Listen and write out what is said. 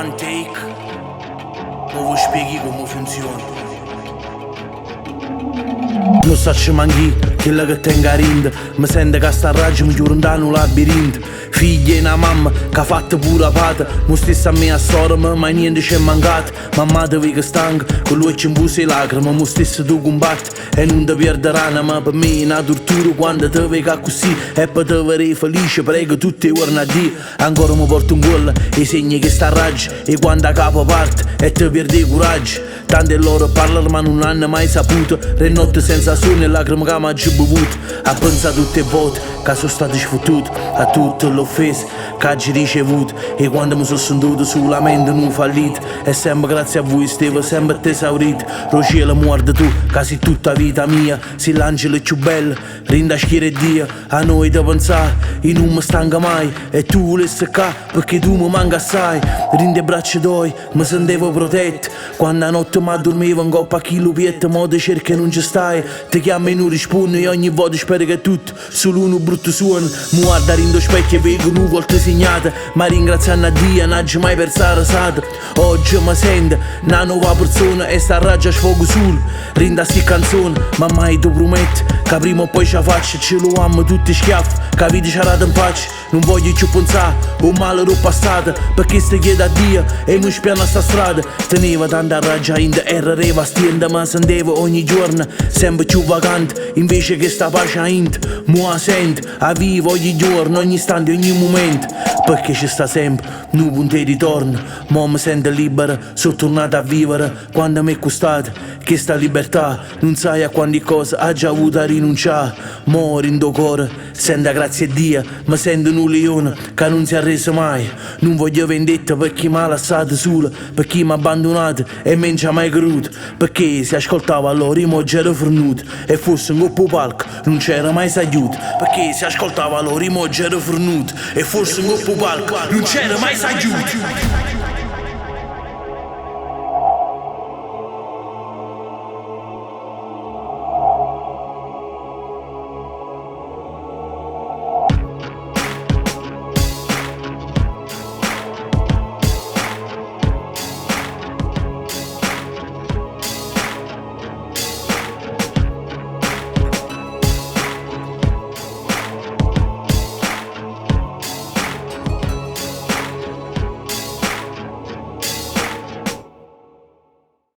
one take, o vi spieghi come funziona. Non saccio manchi, quella che tenga a rind. Mi sente che sta raggio mi chiude in un labirinto. Figlia e una mamma che ha fatto pure pata. Mo stessa a me a sorma, ma niente c'è mancato. Mamma te vede stanca, con lui ci imbusi le lacrime. Mo stesso tu combatti e non ti perderanno. Ma per me è una tortura quando te vedi così. E per te vedere felice, prego tutti i giorni a Dio. Ancora mi porto un gol e segni che sta raggio. E quando a capo parte e te perdi coraggio. Tante loro parlano ma non hanno mai saputo. Re notte senza sonno e lacrime che mi ha bevuto. A pensare tutte le volte che sono stato sfottuto. A tutte le offese che ho ricevuto. E quando mi sono sentito solamente non fallito. E sempre grazie a voi Steve, sempre tesaurito. Rocielo muore tu, che sei tutta vita mia. Se l'angelo è più bello, rinda schiere Dio. A noi da pensare, e non mi stanca mai. E tu volessi qua, perché tu mi manca assai. Rinde braccia tuoi, mi sentivo protetto. Quando a notte ma dormivo in coppa a chi lupietto, mo te cerca e non ci stai. Ti chiamo e non rispondi e ogni volta spero che tutto solo uno brutto suono. Mi guarda rindo specchio e vedo una volta segnata. Ma ringraziando a Dio non ho mai perso la rasata. Oggi mi sento una nuova persona e sta raggio a sfogo solo. Rinda sti canzoni, ma mai ti prometto che prima o poi ce la faccio. Ce lo amo tutti schiaffi, che vita ci rata in pace. Non voglio più pensare o male l'ho passata, perché se chiede a Dio e mi spiana sta strada. Teneva tanta raggio in era revastente, ma sentivo ogni giorno sempre più vacante. Invece che sta pace a int, mo la sento, a vivo ogni giorno, ogni istante, ogni momento. Perché ci sta sempre, un punto di ritorno. Mo mi sento libera, sono tornato a vivere. Quando mi è costata, che sta libertà. Non sai a quante cose ha già avuto a rinunciare. Mo rindo cuore, sento grazie a Dio. Mi sento un leone che non si è arreso mai. Non voglio vendetta per chi mi ha lasciato sola, per chi mi ha abbandonato e non ci ha mai creduto. Perché se ascoltava allora i moggi ero fornuto e fosse un coppo palco non c'era mai s'aiuto. Perché se ascoltava allora i moggi ero fornuto e fosse un coppo palco non c'era mai s'aiuto.